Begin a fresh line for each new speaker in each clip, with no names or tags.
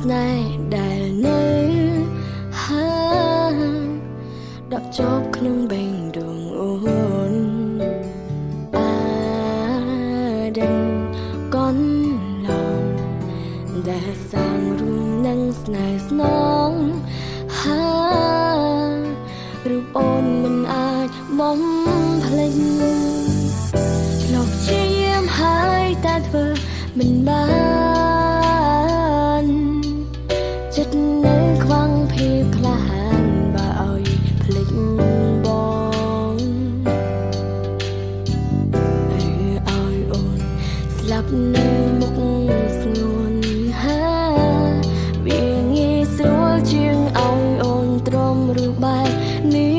này đài nơi ha đọc chóp khung bên đường ôn đành con lòng đã sang room nắng này nóng haรูปโอนมันอาจมองเพลงหลอกเชี่ยมหายแต่เธอมันบ้านจิตในควังเพียบคลานบ่าเอาเพลงบองหรือเอาโอนสลับในมุกสงวนหาเวียงงี้สวลเชียงเอาโอนตรมรูปใบนี้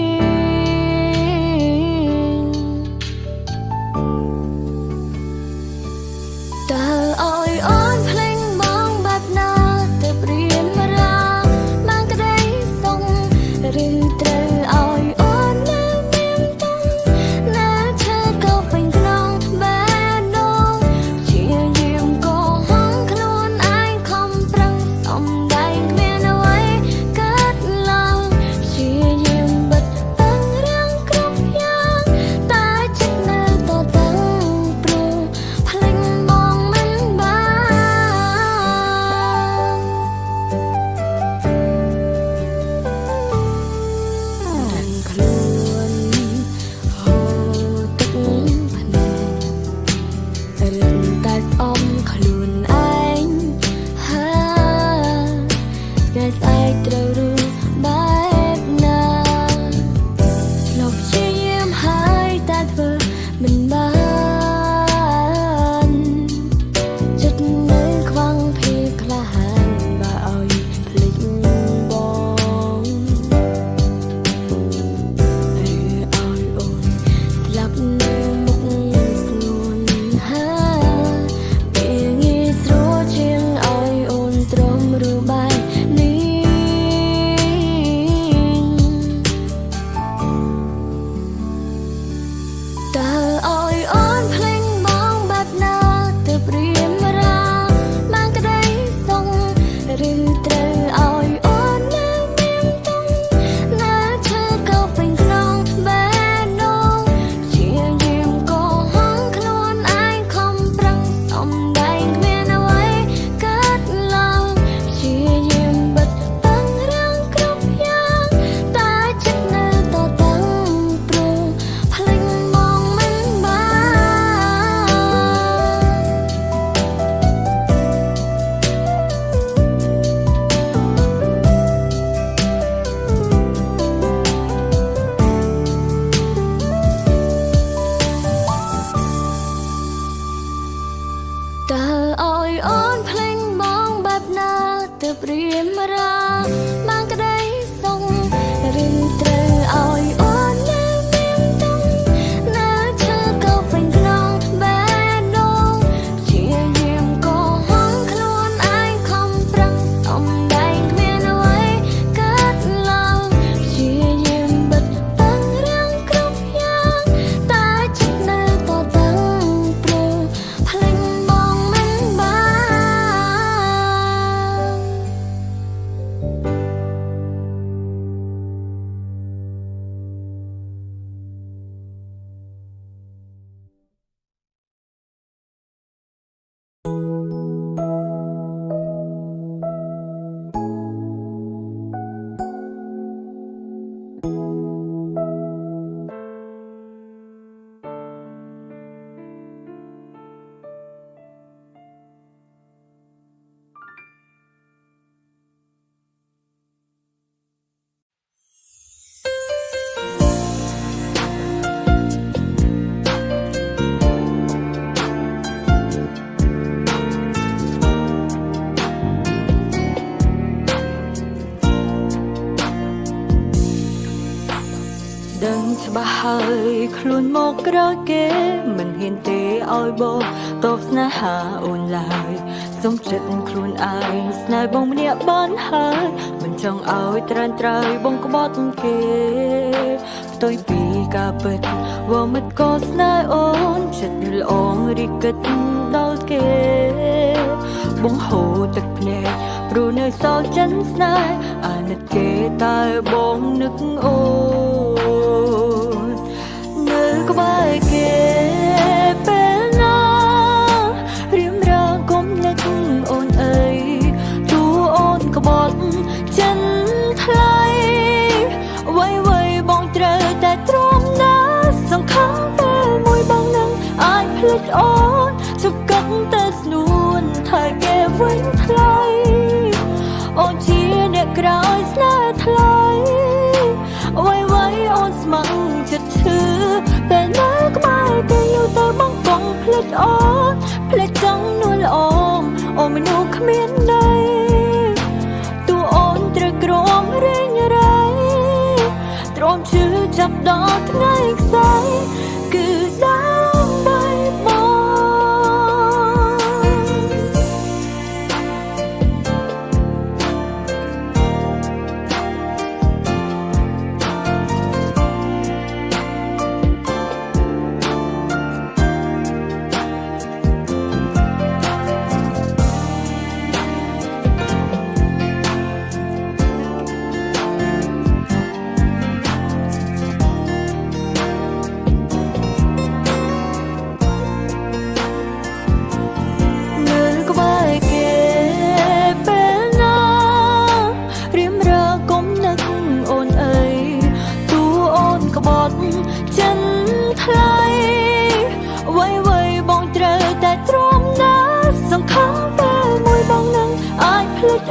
bà hơi luôn một cái kế mình hiện tế oi bồ tốp na hà ôn lại sống chết luôn ai snai bông nia bán hơi mình trong oi tràn trai bông có bót kê tôi bị cả bật vô mất có snai ôn chết đi ong đi cất đau kê បង្ហូរទឹកភ្នែកព្រោះនៅសល់ចិនស្នេហ៍អាណិតគេតែបងនឹកអូននៅក្បែរគេពេលណារៀមរាកុំនឹកអូនអើយទូអូនក្បត់ចិនថ្លៃអ្វីបងត្រូវតែទ្រាំណាសង្ឃឹមពេលមួយបងនឹងអាចភ្លេចអូនសុគតតែស្នួនថាគេវិញថ្លៃអូនជាអ្នកក្រោយស្នេហ៍ថ្លៃអ្វីអូនស្ម័គ្រចិត្តឈឺតែនៅក្បែរគេយូរទៅបងកង់ភ្លេចអូនភ្លេចចង់នួនល្អអូនមនុស្សគ្មានន័យទូអូនត្រូវក្រំរៀងរៃទ្រាំឈឺចាប់ដល់ថ្ងៃខ្សែគឺដើម្បីបង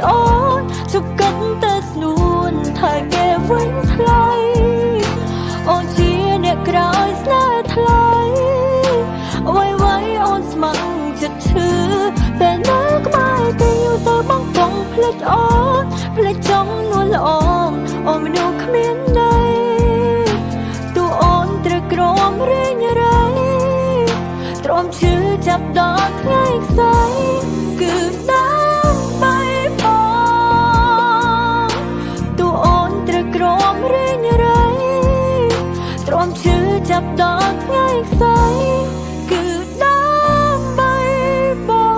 អូនសុគតតែស្នួនថាគេវិញថ្លៃអូនជាអ្នកក្រោយស្នេហ៍ថ្លៃអ្វីអូនស្ម័គ្រចិត្តឈឺតែនៅក្បែរគេយូរទៅបងកង់ភ្លេចអូនភ្លេចចង់នួនល្អអូនមនុស្សគ្មានន័យទូអូនត្រូវក្រំរៀងរៃទ្រាំឈឺចាប់ដល់ថ្ងៃខ្សែគឺដើម្បីទ្រាំឈឺចាប់ដល់ថ្ងៃខ្សែគឺដើម្បីបង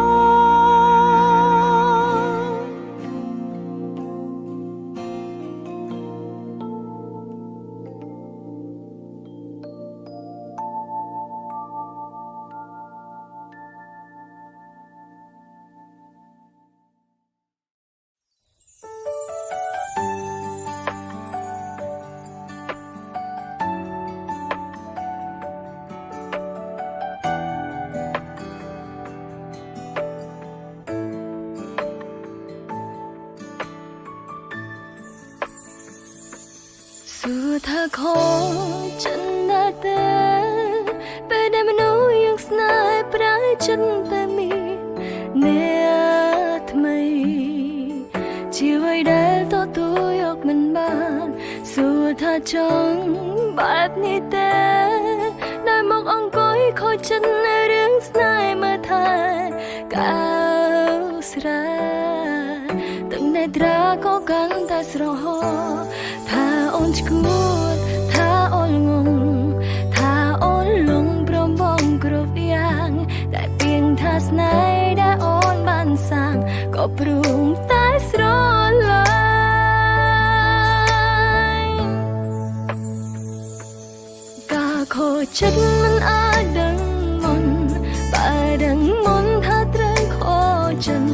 ថាខចិនណាស់ទេពេលដែលមនុស្សយើងស្នេហ៍ប្រែចិនតែមានអ្នកថ្មីជាអ្វីដែលទទួលយកមិនបានសួរថាចង់បែបនេះទេដែលមកអង្គុយខូចចិននៅរឿងស្នេហ៍មើលថែកៅស្រែទាំងនេត្រាក៏កាន់តែស្រហោថាអូនឈួតថាអូនងងថាអូនលងព្រមបងគ្រប់យ៉ាងតែពីងថាស្នេហ៍ដែលអូនបានសាងក៏ព្រមតែស្រឡាញ់ការខូចចិត្តមិនអាចដឹងមុនបើដឹងមុនថាត្រូវខូចចិត្ត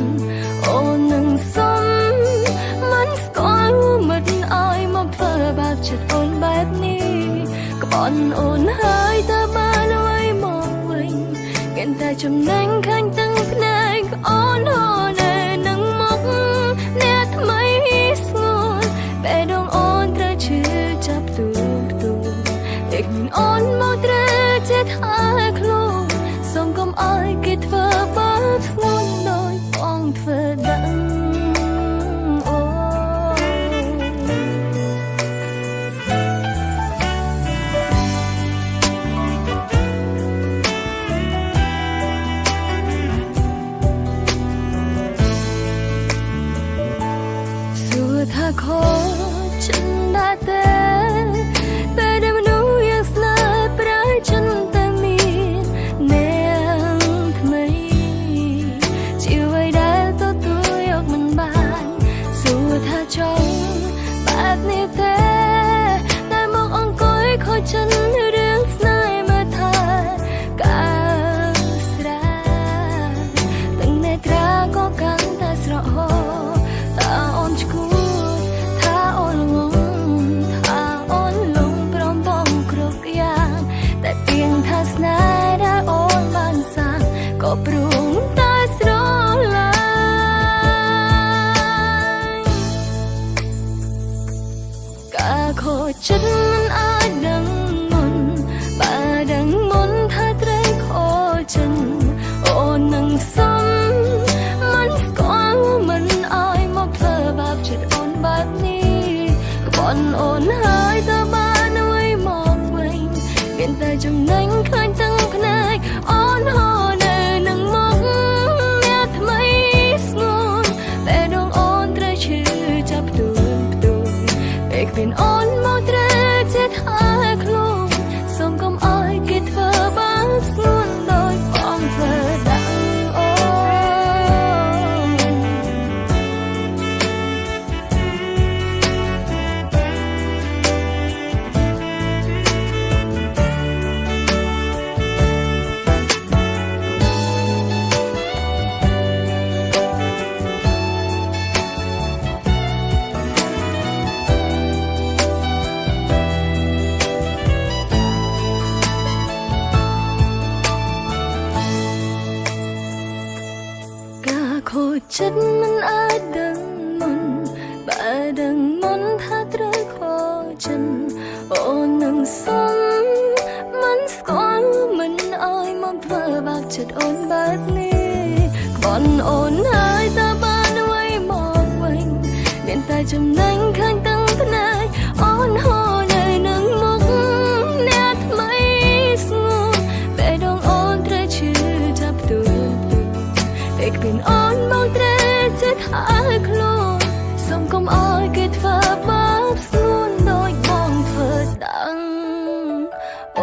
អូននឹងសុំមិនស្គាល់មិនឲ្យមកធ្វើបាបចិត្តអូនបែបនេះក្បត់អូនហើយតើបានអ្វីមកវិញមានតែចំណេញខាញ់ទាំងភ្នែកអូនហូរនៅនឹងមុខអ្នកថ្មីស្ងួនពេលដងអូនត្រូវឈឺចាប់ទូតែអូនមកត្រូវចិត្តថាខ្លួនសូមកុំឲ្យគេធ្វើបាបស្ងួនដោយបងធ្វើដឹង
ก็ปรุงตาสรลายกาโคฉันมันอาจดังมนป่าดังมนถ้าเตรขอฉันโอนังซ้ำมันก่อนมันอายมาเพลอบาปฉันอ่อนแบบนี้ก่อนอ่อนหายตาบ้านเอาไว้มองไว้เปลี่ยนแต่จงนั้นเคยตั้งพนายอ่อนหอเนนังมองเนี่ยทำไมสงวนแต่ดวงอ่อนเตรชื่อจับตัวเอกเป็นอ่อนมองเตรเจ็ดหาคลุมส่งกำอ้อยกิดเธอบางสงวนโดยฟองเธอดังโโคฉันมันอาจดังมนบ่าดังมนถ้าเตรขอฉันโอนังซ้ำมันสก่อนมันอายมาเพลอบากฉันอ่อนแบบนี้ก่อนอ่อนหายตาบ้านเอาไว้มองไว้เปลี่ยนแต่จำนั้นข้างตั้งพนายอ่อนหอในนังมุกเนี่ยทำไมสงบแต่ดองอ่อนเตรชื่อจับตัวเด็กเป็นอ่อนมองเตรเจ็ดหาคลุมส่งกำอ้อยกิดเธอบาปสงวนโดยมองเธอดังโอ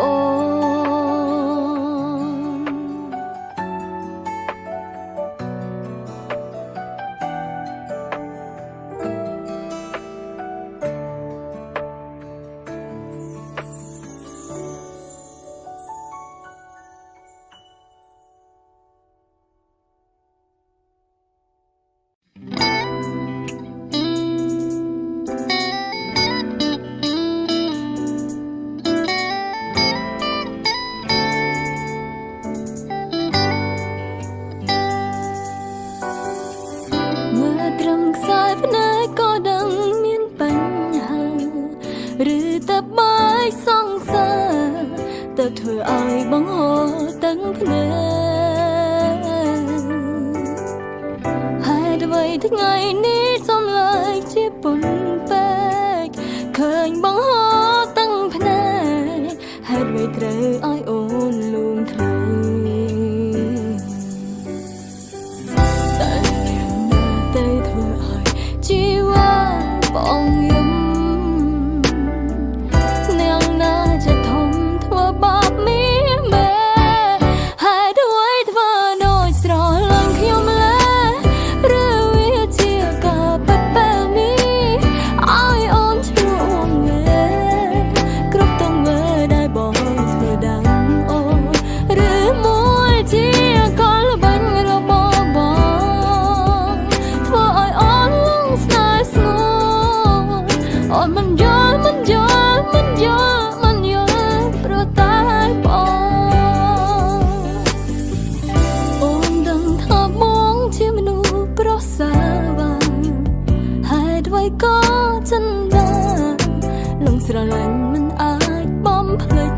เมื่อตรำสายพนายก็ดังเมียนปัญหาหรือแต่บายส่องสาแต่เธออายบังหอตั้งพนายหายไว้ทั้งไงนี้จอมลายเจ็บปนแปกเคยบังหอตั้งพนายหายไว้เตรอายโอนลุงเธอป้องยำเนียงน่าจะทมทั่วบาปมีแม่หายด้วยเธอโดยสรอลังขยมแลหรือวิเทียกับเปเปมีอ้อยอ่อนช่วงเวกรุบต้องเวได้บอกเธอดังโอหรือมวยเทียก็ละบันเราบอกเธออ้อยอ่อนลงสายสงอ่อนมันเยอะมันเยอะมันเยอะมันเยอะเพราะตายปองอ่อนดังเธอมองที่มนุษย์เพราะสาบานหายด้วยก็จันดาลงสระลันมันอาจป้อมพลิก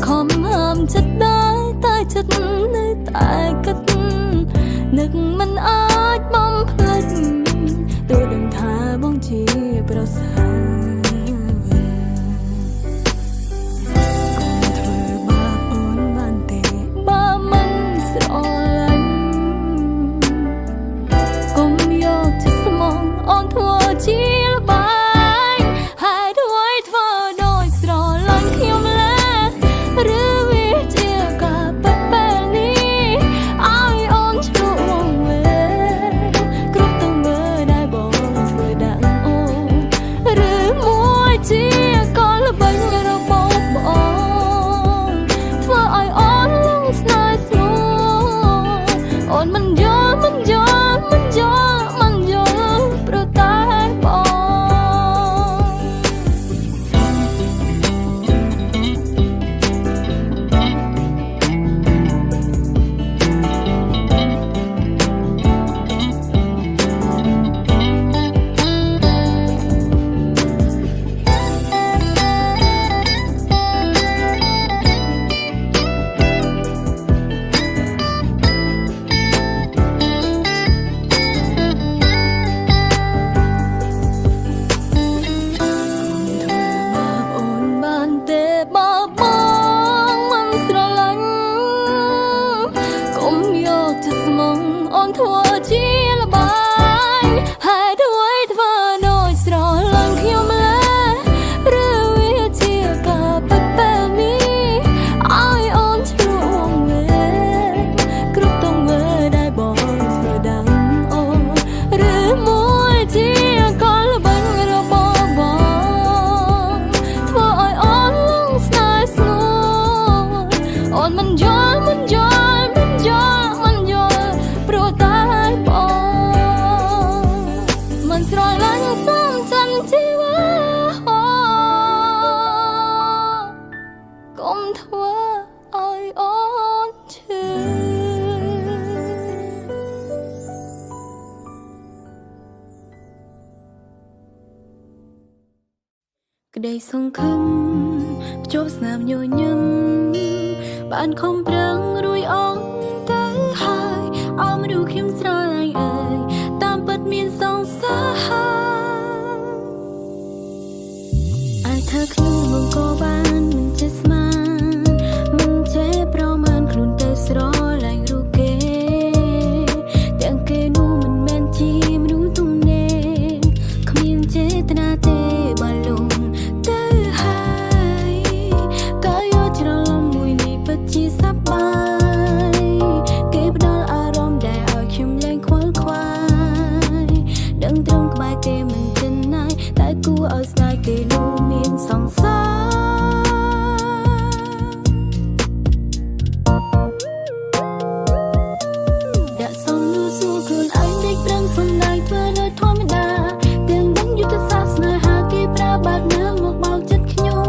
คอมห้ามจะได้ตายจัดในตายกัดนึกมันอาจป้อมพลิกตัวดังทาบ้องจีเปล่าสาวก่อนเธอบาปอ่อนบานเตะบามันสะอ่อนก้มยกจะสมองอ่อนทั่วจีละบายหายด้วยเธอโดยสะลังเขียวแลหรือวิเทียกับเปเปนี้อ้อยอ่อนช่วงเวกรุบต้องเบอได้บอกเธอดังโอหรือมัว នមិនយល់មិនយល់មិនយល់មិនយល់ព្រោះតែបងមិនស្រឡាញ់សំចិនជីវិតកុំធ្វើឲ្យអូនឈឺក្តីសង្ឃឹមភ្ជាប់ស្នាមញញឹមបានខំប្រឹងរួយអងទៅហើយអមមនុស្សខ្ញុំស្រឡាញ់អើយតាមពិតមានសង្សារអាចថាខ្ញុំមកក៏បានមិនចេះស្មានមិនចេះប្រមាណខ្លួនទៅស្រឡាញ់រូបគេទាំងគេនោះមិនមែនជាមនុស្សទំនេរគ្មានចេតនាទេបានលងទៅហើយក៏យកច្រឡំមួយនេះពិតជាសប្បាយគេផ្ដល់អារម្មណ៍ដែលឲ្យខ្ញុំលែងខ្វល់ខ្វាយដឹងត្រង់ក្បែរគេមិនចិនណាយតែគួរឲ្យស្ដាយគេនោះមានសង្សារដាក់សំនួរសួរខ្លួនឯងដេកប្រឹងសំដែងធ្វើដោយធម្មតាទាំងដឹងយុទ្ធសាស្ត្រស្នេហាគេប្រើបាត់ណាមកបោកចិត្តខ្ញុំ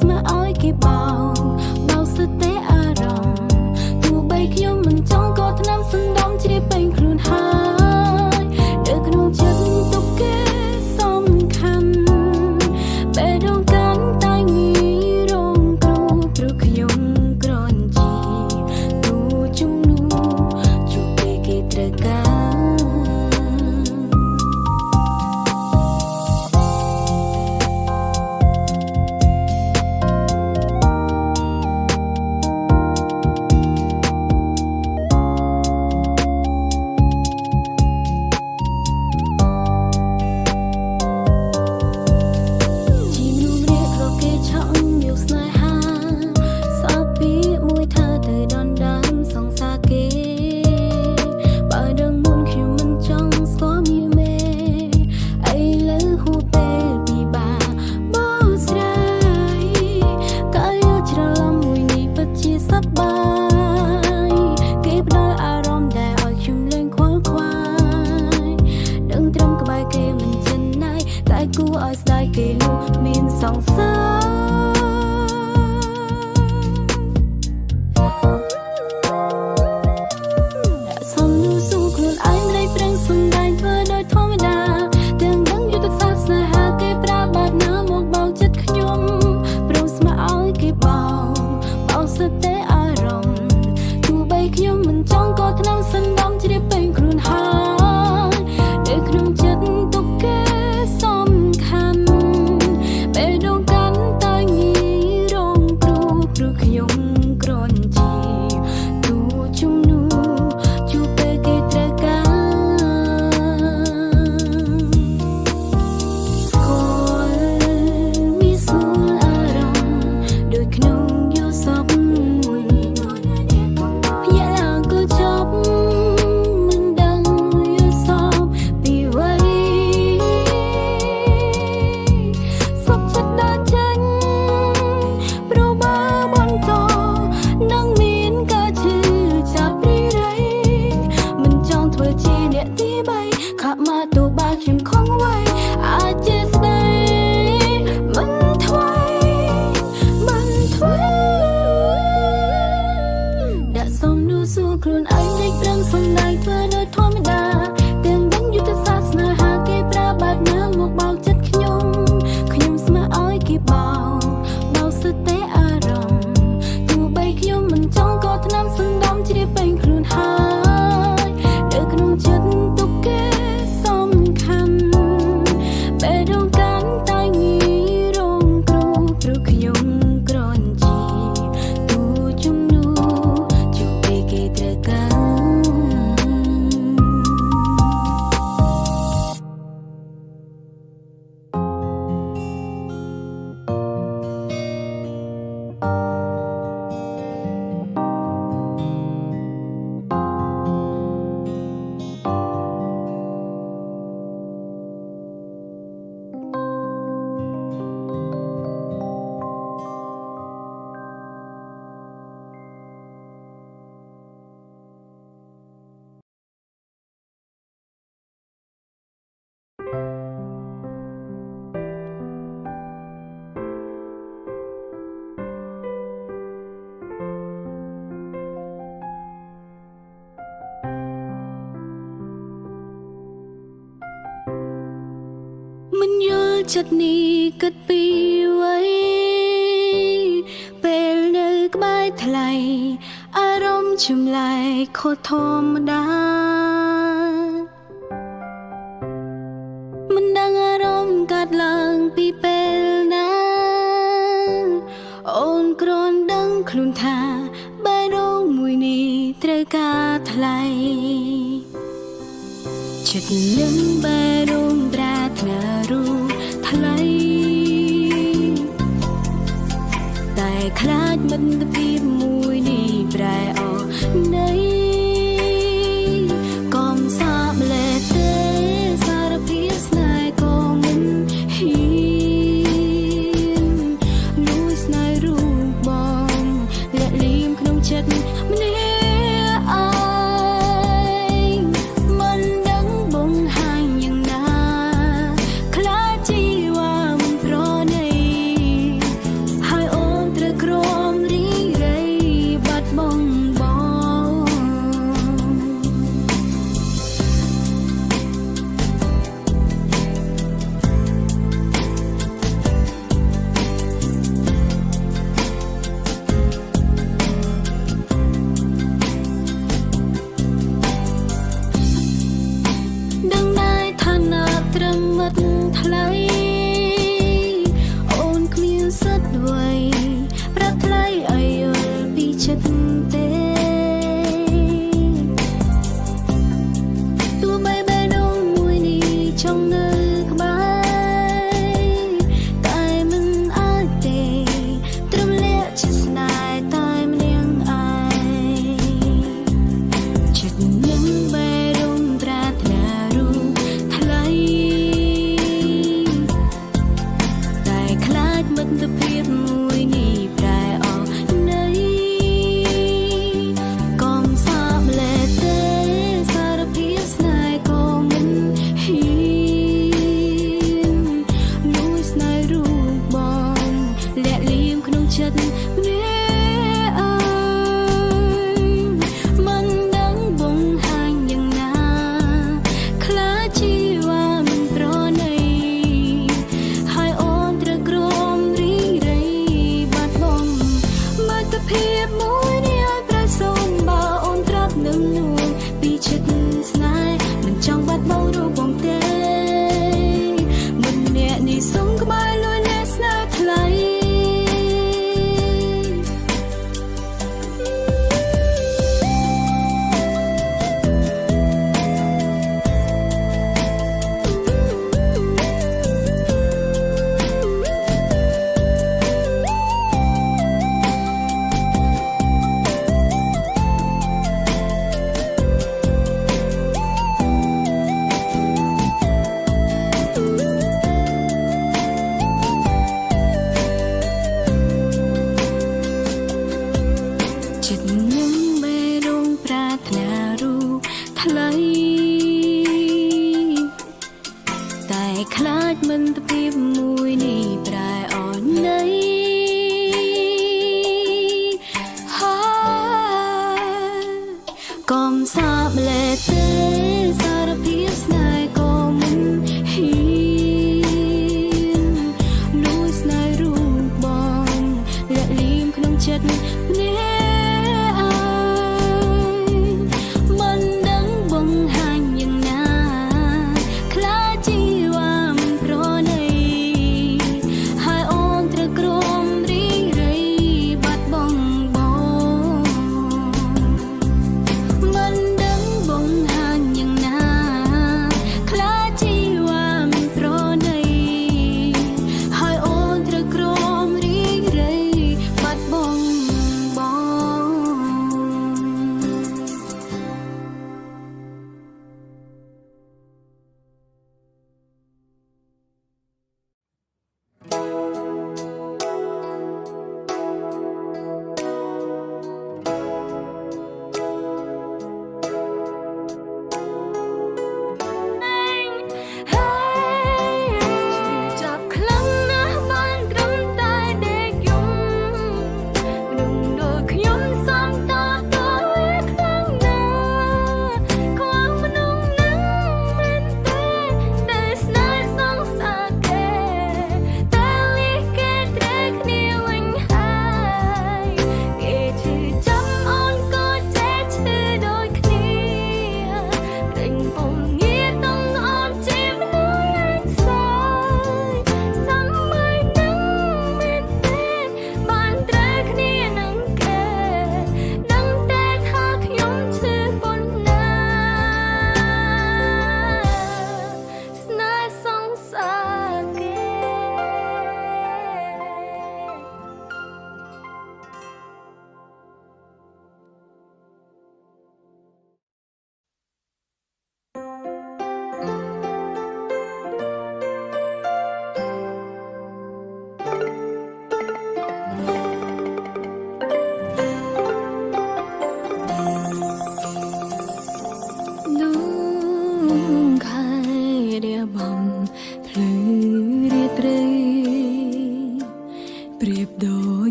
ស្មើឲ្យគេបោកសតិអារម្មណ៍ទោះបីខ្ញុំមិនចង់ក៏ថ្នាំសណ្ដំជ្រាបពេញខ្លួនហើយនៅក្នុងចិត្តទុកគេសំខាន់ពេលដងកាន់តែងាយរងគ្រោះព្រោះខ្ញុំក្រនជីទូជំនួជួបពេលគេត្រូវការគួរឲ្យស្ដាយគេនោះមានសង្សារសំនួរសួរខ្លួនឯងមិនប្រឹងសំដែងធ្វើដោយធម្មតាទាំងដឹងយុទ្ធសាស្ត្រស្នេហាគេប្រើបាត់ណាមកបោកចិត្តខ្ញុំព្រមស្មើឲ្យគេបោកសតិអារម្មណ៍ទោះបីខ្ញុំមិនចង់ក៏ថ្នាំសណ្ដំជ្រាបពេញខ្លួនហើយនៅក្នុងចិត្តទុកគេសំខាន់ពេលដងកាន់តែងាយរងគ្រោះព្រោះខ្ញុំក្រនជីទូជំនួជួបពេលគេត្រូវការស្គាល់មានស្រួលអារម្មណ៍ដូចក្នុងយោសពភ្ញាក់ឡើងក៏ចប់មិនដឹងយោសពពីអ្វីសុខចិត្តដើរចេញព្រោះបើបន្តនឹងមានការឈឺចាប់រីរៃមិនចង់ធ្វើជាអ្នកទីបីខាប់មកទៅបើខ្ញុំខំໄວអាចជាស្ដីមិនថ្មី ចិត្តនេះគិតពីไว้ពេលនៅក្បែរថ្លៃអារម្មណ៍ចម្លែកខុសធម្មតាមិនដឹងអារម្មណ៍កាត់ឡើងពីពេលណាអូនគ្រាន់ដឹងខ្លួនថាបេះដូងមួយនេះត្រូវការថ្លៃចិត្តនឹងបេះដូងប្រាថ្នារូបថ្លៃតែខ្លាចមិត្តភាពមួយនេះប្រែអស់នៃកំសាបលែទេសារភាពស្នេហ៍ក៏មិនហ៊ានលួចស្នេហ៍រូបបងលាក់លៀមក្នុងចិត្តម្នាក់ឯងមិនដឹងបង្ហាញយ៉ាងណាខ្លាចជីវ៉ាមិនប្រណីហើយអូនត្រូវក្រំរីរៃបាត់បង់បងដឹងដែរឋានៈត្រឹមមិត្តថ្លៃអូនគ្មានសិទ្ធិអ្វីប្រាប់ថ្លៃឲ្យយល់ពីចិត្តទេទោះបីបេះដូងមួយនេះចង់នៅក្បែរតែមិនអាចទេត្រឹមលាក់ជាស្នេហ៍តែម្នាក់ឯងចិត្តនឹងបេះដូងប្រាថ្នារូបថ្លៃតែខ្លាចមិត្តភាពមួយនេះប្រែអស់នៃកំសាបលែទេសារភាពស្នេហ៍ក៏មិនហ៊ានលួចស្នេហ៍រូបបងលាក់លៀមក្នុងចិត្តម្នាក់ឯងមិនដឹងបង្ហាញយ៉ាងណាខ្លាចជីវ៉ាមិនប្រណីហើយអូនត្រូវក្រំរីរៃបាត់បង់មិត្តភាពមួយនេះឲ្យប្រែសូនបើអូនត្រាប់នឹងនួនពីចិត្តស្នេហ៍មិនចង់បាត់បង់រូបបងទេមិនអ្នកនេះសុំក្បែរលួយលែស្នេហ៍ថ្លៃចិត្តនឹងបេះដូងប្រាថ្នារូបថ្លៃតែខ្លាចមិត្តភាពមួយនេះប្រែអស់នៃកំសាបលែទេសារភាពស្នេហ៍ក៏មិនហ៊ានលួចស្នេហ៍រូបបងលាក់លៀមក្នុងចិត្តម្នាក់ឯងមិនដឹងបង្ហាញយ៉ាងណាខ្លាចជីវ៉ាមិនប្រណីហើយអូនត្រូវក្រំរីរៃបាត់បង់បងមិនដឹងបង្ហាញយ៉ាងណាខ្លាចជីវ៉ាមិនប្រណីហើយអូនត្រូវក្រំរីរៃបាត់បង់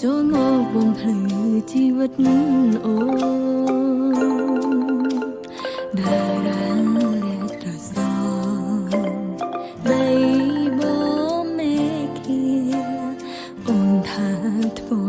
ចូលមកបំភ្លឺជីវិតអូនតារារាត្រសងដីបមេឃាអូនថាធ្វើ